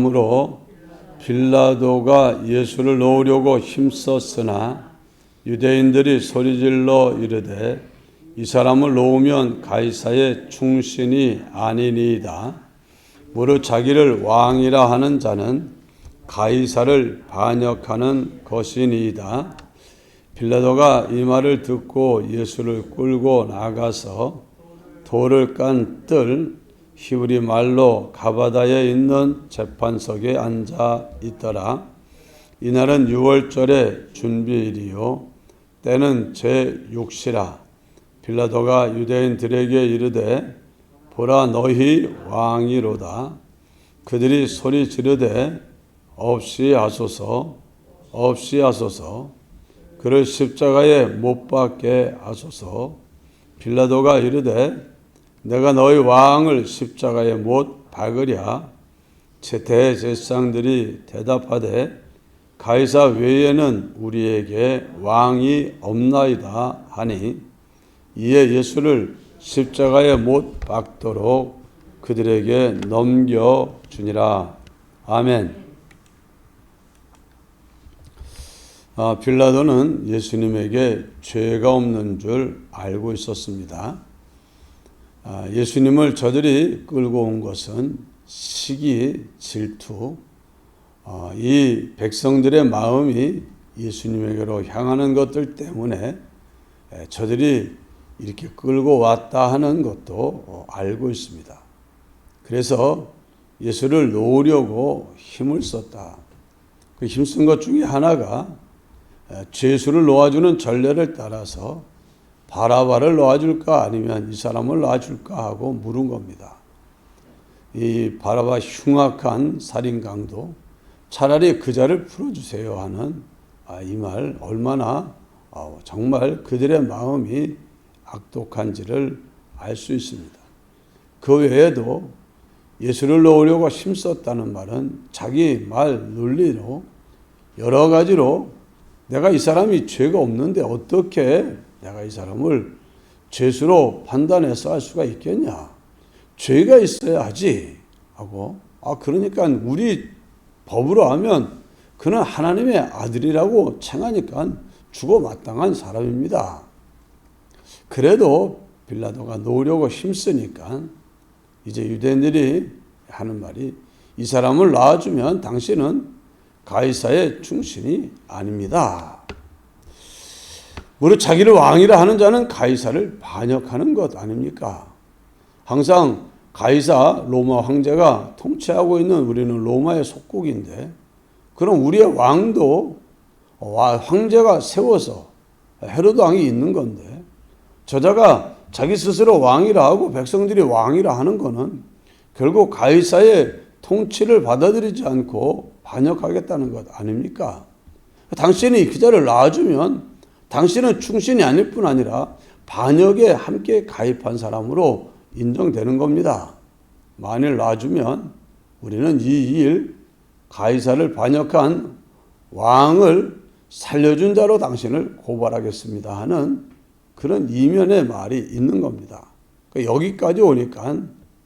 그러므로 빌라도가 예수를 놓으려고 힘썼으나 유대인들이 소리질러 이르되 이 사람을 놓으면 가이사의 충신이 아니니이다. 무릇 자기를 왕이라 하는 자는 가이사를 반역하는 것이니이다. 빌라도가 이 말을 듣고 예수를 끌고 나가서 돌을 깐 뜰 히브리 말로 가바다에 있는 재판석에 앉아 있더라. 이날은 6월절의 준비일이요 때는 제6시라. 빌라도가 유대인들에게 이르되 보라 너희 왕이로다. 그들이 소리 지르되 없이 하소서 없이 하소서 그를 십자가에 못 박게 하소서. 빌라도가 이르되 내가 너희 왕을 십자가에 못 박으랴. 대제사장들이 대답하되 가이사 외에는 우리에게 왕이 없나이다 하니 이에 예수를 십자가에 못 박도록 그들에게 넘겨주니라. 아멘. 빌라도는 예수님에게 죄가 없는 줄 알고 있었습니다. 예수님을 저들이 끌고 온 것은 시기, 질투, 이 백성들의 마음이 예수님에게로 향하는 것들 때문에 저들이 이렇게 끌고 왔다 하는 것도 알고 있습니다. 그래서 예수를 놓으려고 힘을 썼다. 그 힘쓴 것 중에 하나가 죄수를 놓아주는 전례를 따라서 바라바를 놓아줄까 아니면 이 사람을 놓아줄까 하고 물은 겁니다. 이 바라바 흉악한 살인강도 차라리 그 자를 풀어주세요 하는 이 말 얼마나 정말 그들의 마음이 악독한지를 알 수 있습니다. 그 외에도 예수를 놓으려고 힘썼다는 말은 자기 말 논리로 여러 가지로 내가 이 사람이 죄가 없는데 어떻게 내가 이 사람을 죄수로 판단해서 할 수가 있겠냐. 죄가 있어야 하지 하고 그러니까 우리 법으로 하면 그는 하나님의 아들이라고称하니까 죽어 마땅한 사람입니다. 그래도 빌라도가 놓으려고 힘쓰니까 이제 유대인들이 하는 말이 이 사람을 낳아주면 당신은 가이사의 충신이 아닙니다. 무릇 자기를 왕이라 하는 자는 가이사를 반역하는 것 아닙니까? 항상 가이사 로마 황제가 통치하고 있는 우리는 로마의 속국인데 그럼 우리의 왕도 황제가 세워서 헤로드 왕이 있는 건데 저자가 자기 스스로 왕이라 하고 백성들이 왕이라 하는 것은 결국 가이사의 통치를 받아들이지 않고 반역하겠다는 것 아닙니까? 당신이 그 자를 낳아주면 당신은 충신이 아닐 뿐 아니라 반역에 함께 가입한 사람으로 인정되는 겁니다. 만일 놔주면 우리는 이 일 가이사를 반역한 왕을 살려준 자로 당신을 고발하겠습니다 하는 그런 이면의 말이 있는 겁니다. 여기까지 오니까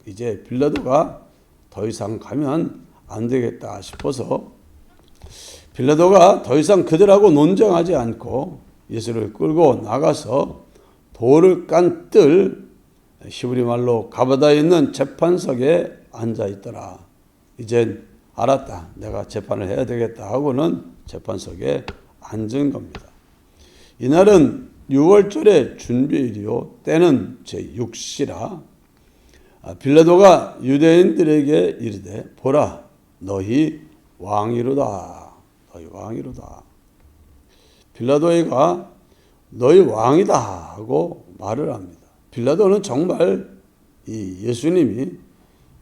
이제 빌라도가 더 이상 가면 안 되겠다 싶어서 빌라도가 더 이상 그들하고 논쟁하지 않고 예수를 끌고 나가서 돌을 깐 뜰 히브리 말로 가바다에 있는 재판석에 앉아 있더라. 이젠 알았다. 내가 재판을 해야 되겠다 하고는 재판석에 앉은 겁니다. 이날은 6월절의 준비일이요 때는 제6시라. 빌라도가 유대인들에게 이르되 보라 너희 왕이로다. 너희 왕이로다. 빌라도가 너희 왕이다 하고 말을 합니다. 빌라도는 정말 이 예수님이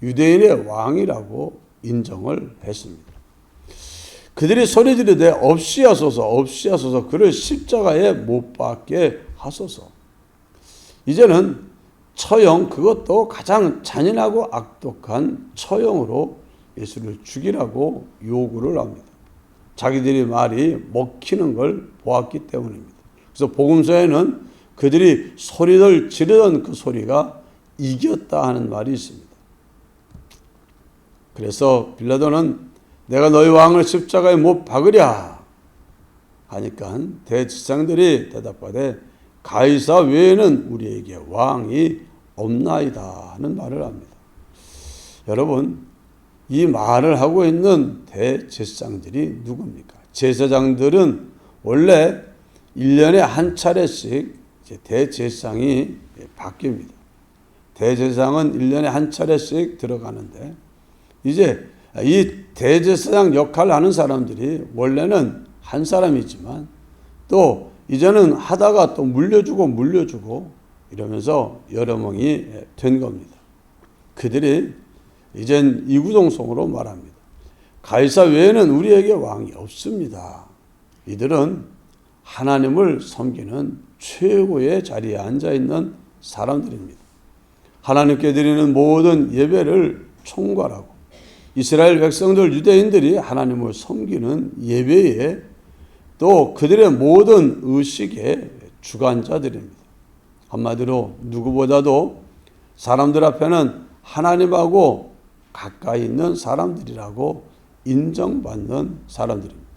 유대인의 왕이라고 인정을 했습니다. 그들이 소리 지르되 없이 하소서 없이 하소서 그를 십자가에 못 박게 하소서. 이제는 처형 그것도 가장 잔인하고 악독한 처형으로 예수를 죽이라고 요구를 합니다. 자기들이 말이 먹히는 걸 보았기 때문입니다. 그래서 복음서에는 그들이 소리를 지르던 그 소리가 이겼다 하는 말이 있습니다. 그래서 빌라도는 내가 너희 왕을 십자가에 못 박으랴 하니까 대제사장들이 대답하되 가이사 외에는 우리에게 왕이 없나이다 하는 말을 합니다. 여러분, 이 말을 하고 있는 대제사장들이 누굽니까? 제사장들은 원래 1년에 한 차례씩 대제사장이 바뀝니다. 대제사장은 1년에 한 차례씩 들어가는데 이제 이 대제사장 역할을 하는 사람들이 원래는 한 사람이지만 또 이제는 하다가 또 물려주고 이러면서 여러 명이 된 겁니다. 그들이 이젠 이구동성으로 말합니다. 가이사 외에는 우리에게 왕이 없습니다. 이들은 하나님을 섬기는 최고의 자리에 앉아있는 사람들입니다. 하나님께 드리는 모든 예배를 총괄하고 이스라엘 백성들 유대인들이 하나님을 섬기는 예배에 또 그들의 모든 의식의 주관자들입니다. 한마디로 누구보다도 사람들 앞에는 하나님하고 가까이 있는 사람들이라고 인정받는 사람들입니다.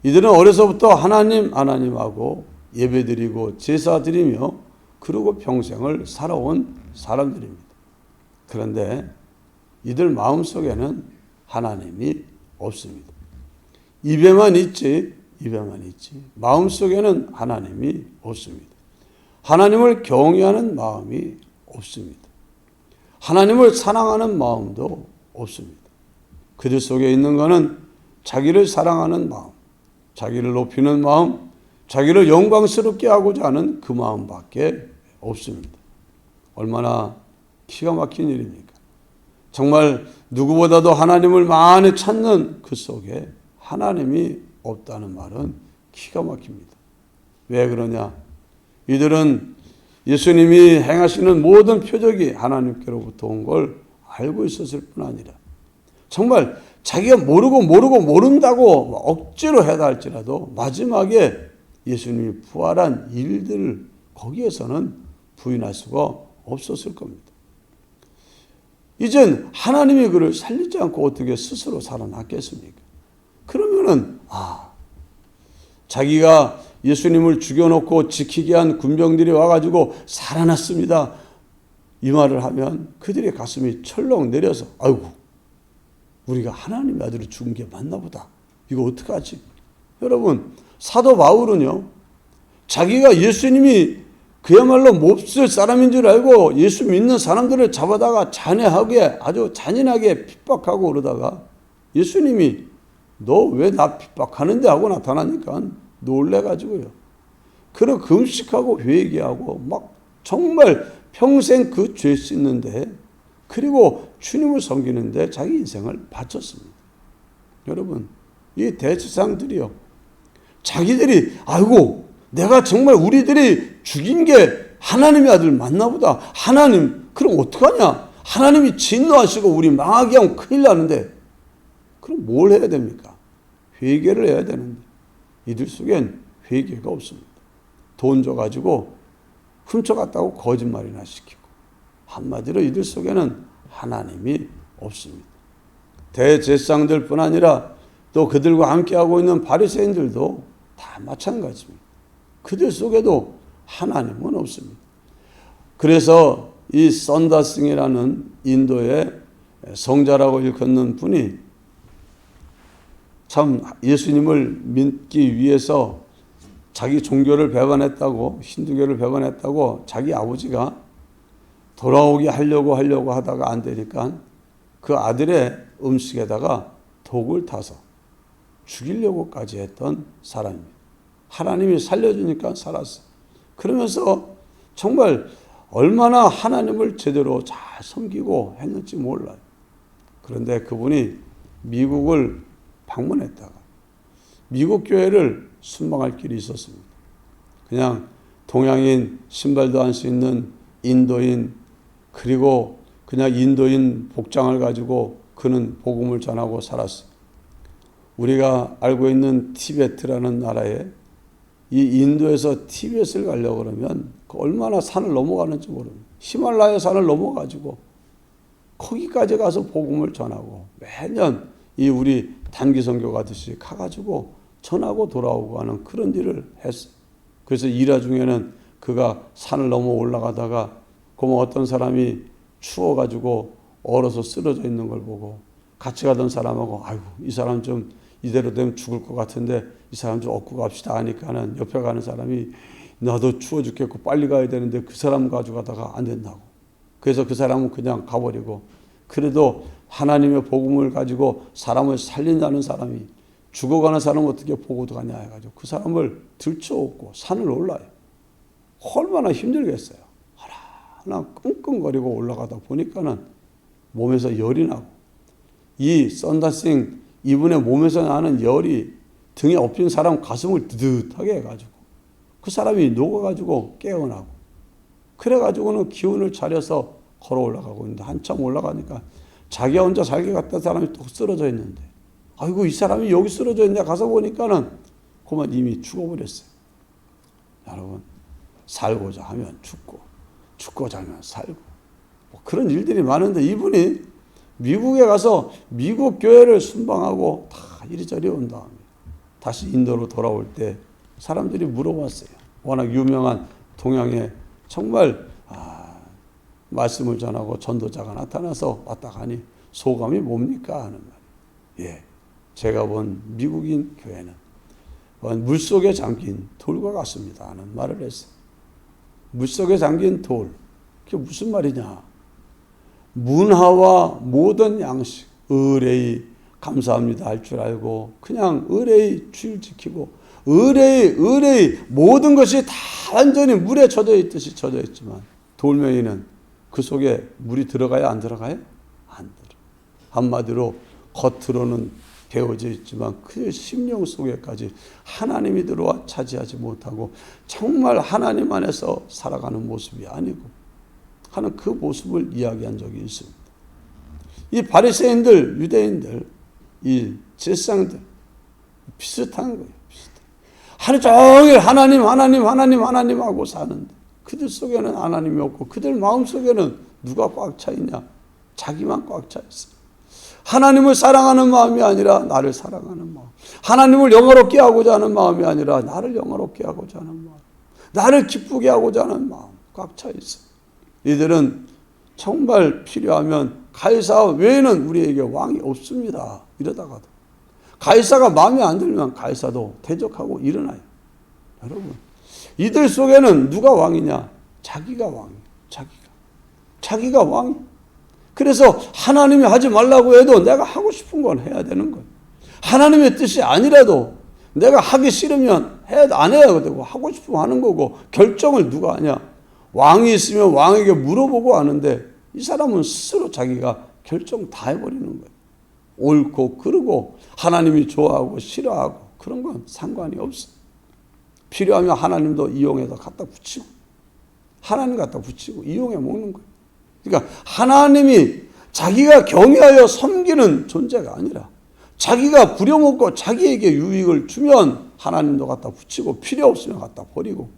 이들은 어려서부터 하나님하고 예배드리고 제사드리며 그러고 평생을 살아온 사람들입니다. 그런데 이들 마음속에는 하나님이 없습니다. 입에만 있지 마음속에는 하나님이 없습니다. 하나님을 경외하는 마음이 없습니다. 하나님을 사랑하는 마음도 없습니다. 그들 속에 있는 것은 자기를 사랑하는 마음, 자기를 높이는 마음, 자기를 영광스럽게 하고자 하는 그 마음밖에 없습니다. 얼마나 기가 막힌 일입니까? 정말 누구보다도 하나님을 많이 찾는 그 속에 하나님이 없다는 말은 기가 막힙니다. 왜 그러냐? 이들은 예수님이 행하시는 모든 표적이 하나님께로부터 온 걸 알고 있었을 뿐 아니라 정말 자기가 모른다고 억지로 해다 할지라도 마지막에 예수님이 부활한 일들을 거기에서는 부인할 수가 없었을 겁니다. 이젠 하나님이 그를 살리지 않고 어떻게 스스로 살아났겠습니까? 그러면은 자기가 예수님을 죽여놓고 지키게 한 군병들이 와가지고 살아났습니다. 이 말을 하면 그들의 가슴이 철렁 내려서 아이고 우리가 하나님의 아들을 죽은 게 맞나 보다. 이거 어떡하지? 여러분 사도 바울은요. 자기가 예수님이 그야말로 몹쓸 사람인 줄 알고 예수 믿는 사람들을 잡아다가 잔해하게 아주 잔인하게 핍박하고 그러다가 예수님이 너 왜 나 핍박하는데 하고 나타나니까 놀래가지고요. 그러 금식하고 회개하고 막 정말 평생 그 죄 씻는데 그리고 주님을 섬기는데 자기 인생을 바쳤습니다. 여러분 이 대제사장들이요. 자기들이 아이고 내가 정말 우리들이 죽인 게 하나님의 아들 맞나 보다. 하나님 그럼 어떡하냐. 하나님이 진노하시고 우리 망하게 하면 큰일 나는데 그럼 뭘 해야 됩니까? 회개를 해야 되는데 이들 속엔 회개가 없습니다. 돈 줘가지고 훔쳐갔다고 거짓말이나 시키고 한마디로 이들 속에는 하나님이 없습니다. 대제사장들뿐 아니라 또 그들과 함께하고 있는 바리새인들도 다 마찬가지입니다. 그들 속에도 하나님은 없습니다. 그래서 이 썬다싱이라는 인도의 성자라고 일컫는 분이 참 예수님을 믿기 위해서 자기 종교를 배반했다고 힌두교를 배반했다고 자기 아버지가 돌아오게 하려고 하다가 안 되니까 그 아들의 음식에다가 독을 타서 죽이려고까지 했던 사람입니다. 하나님이 살려주니까 살았어요. 그러면서 정말 얼마나 하나님을 제대로 잘 섬기고 했는지 몰라요. 그런데 그분이 미국을 방문했다가 미국 교회를 순방할 길이 있었습니다. 그냥 동양인 신발도 안 수 있는 인도인 그리고 그냥 인도인 복장을 가지고 그는 복음을 전하고 살았어요. 우리가 알고 있는 티베트라는 나라에 이 인도에서 티베트를 가려고 그러면 그 얼마나 산을 넘어가는지 모릅니다. 히말라야 산을 넘어가지고 거기까지 가서 복음을 전하고 매년 이 우리 단기 선교 가듯이 가가지고 전하고 돌아오고 하는 그런 일을 했어요. 그래서 일화 중에는 그가 산을 넘어 올라가다가 그러면 어떤 사람이 추워가지고 얼어서 쓰러져 있는 걸 보고 같이 가던 사람하고 아이고 이 사람 좀 이대로 되면 죽을 것 같은데 이 사람 좀 업고 갑시다 하니까는 옆에 가는 사람이 나도 추워 죽겠고 빨리 가야 되는데 그 사람 가져가다가 안 된다고. 그래서 그 사람은 그냥 가버리고 그래도 하나님의 복음을 가지고 사람을 살린다는 사람이 죽어가는 사람은 어떻게 보고도 가냐 해가지고 그 사람을 들쳐업고 산을 올라요. 얼마나 힘들겠어요. 하나 끙끙거리고 올라가다 보니까는 몸에서 열이 나고 이 썬다싱 이분의 몸에서 나는 열이 등에 엎인 사람 가슴을 드듯하게 해가지고 그 사람이 녹아가지고 깨어나고 그래가지고는 기운을 차려서 걸어 올라가고 있는데 한참 올라가니까 자기가 혼자 살게 갔던 사람이 또 쓰러져 있는데 아이고 이 사람이 여기 쓰러져 있냐 가서 보니까는 그만 이미 죽어버렸어요. 여러분 살고자 하면 죽고 죽고자 하면 살고 뭐 그런 일들이 많은데 이분이 미국에 가서 미국 교회를 순방하고 다 이리저리 온 다음에 다시 인도로 돌아올 때 사람들이 물어봤어요. 워낙 유명한 동양에 정말 말씀을 전하고 전도자가 나타나서 왔다 가니 소감이 뭡니까 하는 말이에요. 예, 제가 본 미국인 교회는 물속에 잠긴 돌과 같습니다 하는 말을 했어요. 물속에 잠긴 돌, 그게 무슨 말이냐. 문화와 모든 양식, 의뢰의 감사합니다 할 줄 알고 그냥 의뢰의 주일 지키고 의뢰의 모든 것이 다 완전히 물에 젖어 있듯이 젖어 있지만 돌멩이는 그 속에 물이 들어가야 안 들어가요? 안 들어. 한마디로 겉으로는 데워져 있지만 그 심령 속에까지 하나님이 들어와 차지하지 못하고 정말 하나님 안에서 살아가는 모습이 아니고 하는 그 모습을 이야기한 적이 있습니다. 이 바리새인들, 유대인들, 이 제사장들 비슷한 거예요. 하루 종일 하나님 하고 사는데 그들 속에는 하나님이 없고 그들 마음 속에는 누가 꽉 차 있냐? 자기만 꽉 차 있어요. 하나님을 사랑하는 마음이 아니라 나를 사랑하는 마음. 하나님을 영화롭게 하고자 하는 마음이 아니라 나를 영화롭게 하고자 하는 마음. 나를 기쁘게 하고자 하는 마음. 꽉 차 있어요. 이들은 정말 필요하면 가이사 외에는 우리에게 왕이 없습니다. 이러다가도 가이사가 마음에 안 들면 가이사도 대적하고 일어나요. 여러분 이들 속에는 누가 왕이냐? 자기가 왕이에요. 자기가 왕이에요. 그래서 하나님이 하지 말라고 해도 내가 하고 싶은 건 해야 되는 거예요. 하나님의 뜻이 아니라도 내가 하기 싫으면 안 해야 되고 하고 싶으면 하는 거고 결정을 누가 하냐? 왕이 있으면 왕에게 물어보고 하는데 이 사람은 스스로 자기가 결정 다 해버리는 거예요. 옳고 그르고 하나님이 좋아하고 싫어하고 그런 건 상관이 없어요. 필요하면 하나님도 이용해서 갖다 붙이고 하나님 갖다 붙이고 이용해 먹는 거예요. 그러니까 하나님이 자기가 경외하여 섬기는 존재가 아니라 자기가 부려먹고 자기에게 유익을 주면 하나님도 갖다 붙이고 필요 없으면 갖다 버리고.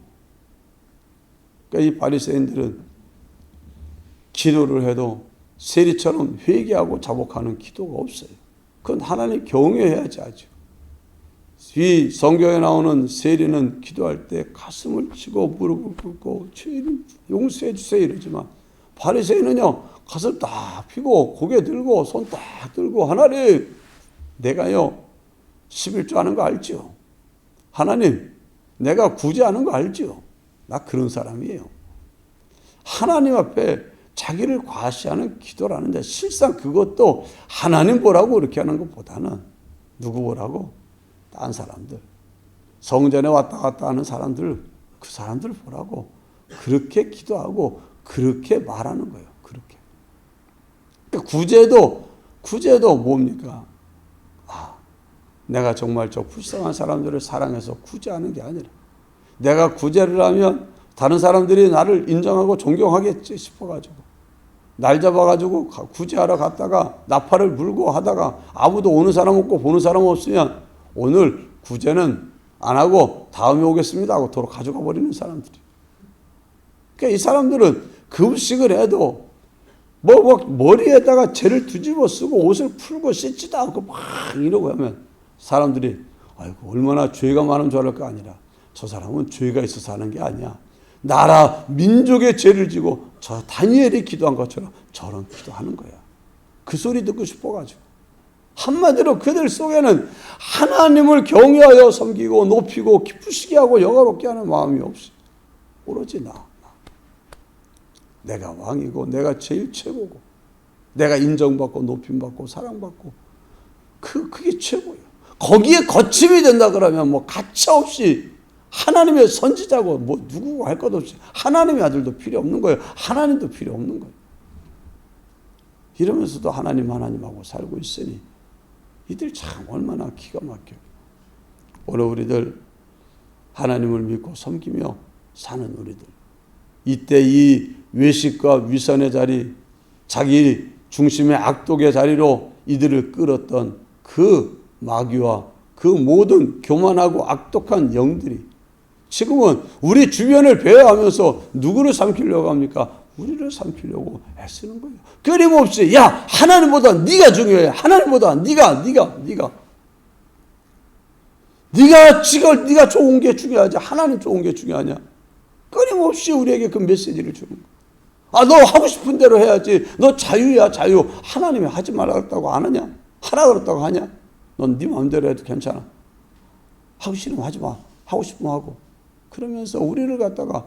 그러니까 이 바리새인들은 기도를 해도 세리처럼 회개하고 자복하는 기도가 없어요. 그건 하나님 경외해야지 하죠. 이 성경에 나오는 세리는 기도할 때 가슴을 치고 무릎을 꿇고 주님 용서해 주세요 이러지만 바리새인은요 가슴 딱 펴고 고개 들고 손 딱 들고 하나님 내가요 11조 하는 거 알죠? 하나님 내가 구제하는 거 알죠? 나 그런 사람이에요. 하나님 앞에 자기를 과시하는 기도라는데 실상 그것도 하나님 보라고 그렇게 하는 것보다는 누구 보라고? 딴 사람들. 성전에 왔다 갔다 하는 사람들, 그 사람들 보라고 그렇게 기도하고 그렇게 말하는 거예요. 그렇게. 그러니까 구제도 뭡니까? 내가 정말 저 불쌍한 사람들을 사랑해서 구제하는 게 아니라 내가 구제를 하면 다른 사람들이 나를 인정하고 존경하겠지 싶어가지고 날 잡아가지고 구제하러 갔다가 나팔을 불고 하다가 아무도 오는 사람 없고 보는 사람 없으면 오늘 구제는 안 하고 다음에 오겠습니다 하고 도로 가져가 버리는 사람들이. 그러니까 이 사람들은 금식을 해도 머리에다가 죄를 뒤집어 쓰고 옷을 풀고 씻지도 않고 막 이러고 하면 사람들이 아이고 얼마나 죄가 많은 줄 알까 아니라 저 사람은 죄가 있어서 하는 게 아니야. 나라 민족의 죄를 지고 저 다니엘이 기도한 것처럼 저런 기도하는 거야. 그 소리 듣고 싶어가지고. 한마디로 그들 속에는 하나님을 경외하여 섬기고 높이고 기쁘시게 하고 영화롭게 하는 마음이 없어. 오로지 내가 왕이고 내가 제일 최고고 내가 인정받고 높임받고 사랑받고 그게 최고예요. 거기에 거침이 된다 그러면 뭐 가차없이 하나님의 선지자고 뭐 누구고 할 것 없이 하나님의 아들도 필요 없는 거예요. 하나님도 필요 없는 거예요. 이러면서도 하나님하고 살고 있으니 이들 참 얼마나 기가 막혀요. 오늘 우리들 하나님을 믿고 섬기며 사는 우리들, 이때 이 외식과 위선의 자리, 자기 중심의 악독의 자리로 이들을 끌었던 그 마귀와 그 모든 교만하고 악독한 영들이 지금은 우리 주변을 배회하면서 누구를 삼키려고 합니까? 우리를 삼키려고 애쓰는 거예요. 끊임없이 야 하나님보다 네가 중요해. 하나님보다 네가 좋은 게 중요하지 하나님 좋은 게 중요하냐. 끊임없이 우리에게 그 메시지를 주는 거예요. 너 하고 싶은 대로 해야지. 너 자유야 자유. 하나님이 하지 말라 그랬다고 안 하냐? 하라 그랬다고 하냐? 넌 네 마음대로 해도 괜찮아. 하기 싫으면 하지 마. 하고 싶으면 하고. 그러면서 우리를 갖다가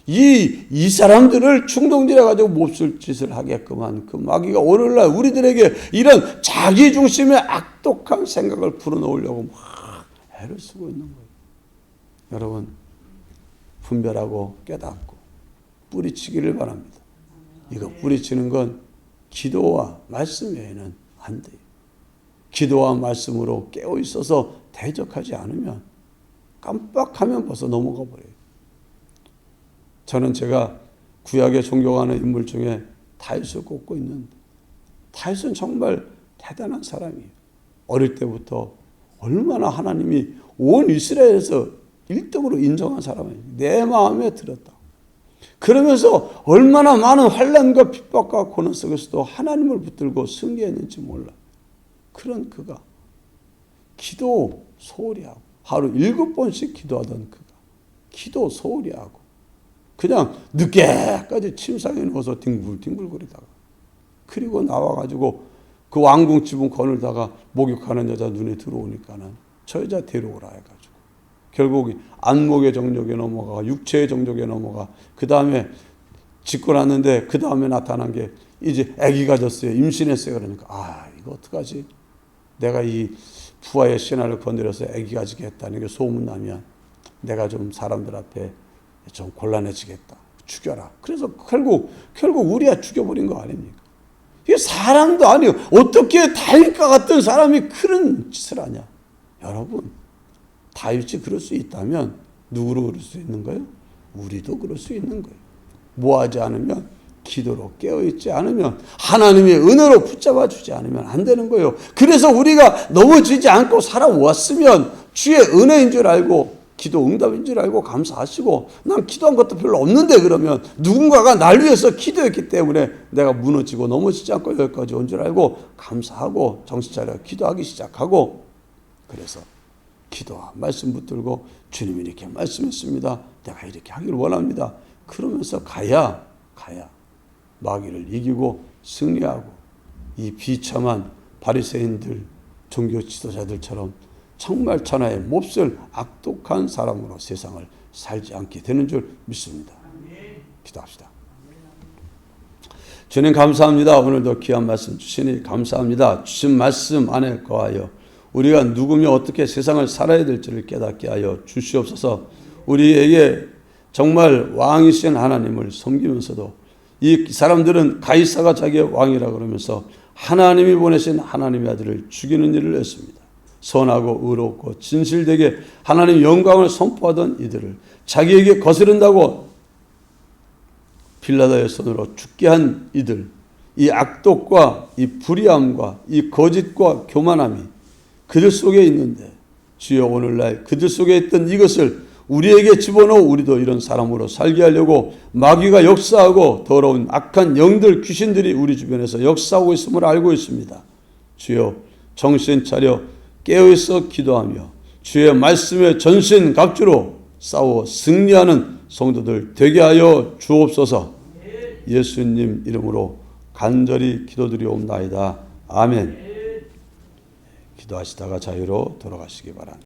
이 사람들을 충동질해가지고 몹쓸 짓을 하게끔 한 그 마귀가 오늘날 우리들에게 이런 자기중심의 악독한 생각을 불어넣으려고 막 애를 쓰고 있는 거예요. 여러분 분별하고 깨닫고 뿌리치기를 바랍니다. 이거 뿌리치는 건 기도와 말씀 외에는 안 돼요. 기도와 말씀으로 깨어 있어서 대적하지 않으면 깜빡하면 벌써 넘어가 버려요. 저는 제가 구약에 존경하는 인물 중에 다윗을 꼽고 있는데 다윗은 정말 대단한 사람이에요. 어릴 때부터 얼마나 하나님이 온 이스라엘에서 1등으로 인정한 사람이에요. 내 마음에 들었다. 그러면서 얼마나 많은 환난과 핍박과 고난 속에서도 하나님을 붙들고 승리했는지 몰라. 그런 그가 기도 소홀히 하고 하루 7번씩 기도하던 그가 기도 소홀히 하고 그냥 늦게까지 침상에 누워서 뒹굴뒹굴거리다가 그리고 나와가지고 그 왕궁 지붕 거늘다가 목욕하는 여자 눈에 들어오니까는 저 여자 데려오라 해가지고 결국 안목의 정욕에 넘어가 육체의 정욕에 넘어가 그 다음에 짓고 났는데 그 다음에 나타난 게 이제 아기가 졌어요. 임신했어요. 그러니까 이거 어떡하지? 내가 이 부하의 신하를 건드려서 아기가 지게 했다는 게 소문나면 내가 좀 사람들 앞에 좀 곤란해지겠다. 죽여라. 그래서 결국 우리야 죽여버린 거 아닙니까? 이게 사람도 아니에요. 어떻게 다윗과 같은 사람이 그런 짓을 하냐? 여러분, 다윗이 그럴 수 있다면 누구로 그럴 수 있는 거예요? 우리도 그럴 수 있는 거예요. 뭐하지 않으면 기도로 깨어있지 않으면 하나님의 은혜로 붙잡아 주지 않으면 안 되는 거예요. 그래서 우리가 넘어지지 않고 살아왔으면 주의 은혜인 줄 알고 기도 응답인 줄 알고 감사하시고 난 기도한 것도 별로 없는데 그러면 누군가가 날 위해서 기도했기 때문에 내가 무너지고 넘어지지 않고 여기까지 온 줄 알고 감사하고 정신 차려 기도하기 시작하고 그래서 기도와 말씀 붙들고 주님이 이렇게 말씀했습니다. 내가 이렇게 하기를 원합니다. 그러면서 가야 마귀를 이기고 승리하고 이 비참한 바리새인들 종교 지도자들처럼 정말 천하의 몹쓸 악독한 사람으로 세상을 살지 않게 되는 줄 믿습니다. 기도합시다. 주님 감사합니다. 오늘도 귀한 말씀 주시니 감사합니다. 주신 말씀 안에 거하여 우리가 누구며 어떻게 세상을 살아야 될지를 깨닫게 하여 주시옵소서. 우리에게 정말 왕이신 하나님을 섬기면서도 이 사람들은 가이사가 자기의 왕이라 그러면서 하나님이 보내신 하나님의 아들을 죽이는 일을 했습니다. 선하고 의롭고 진실되게 하나님 영광을 선포하던 이들을 자기에게 거스른다고 빌라도의 손으로 죽게 한 이들, 이 악독과 이 불의함과 이 거짓과 교만함이 그들 속에 있는데 주여 오늘날 그들 속에 있던 이것을 우리에게 집어넣어 우리도 이런 사람으로 살게 하려고 마귀가 역사하고 더러운 악한 영들, 귀신들이 우리 주변에서 역사하고 있음을 알고 있습니다. 주여 정신 차려 깨어있어 기도하며 주의 말씀에 전신갑주로 싸워 승리하는 성도들 되게 하여 주옵소서. 예수님 이름으로 간절히 기도드리옵나이다. 아멘. 기도하시다가 자유로 돌아가시기 바랍니다.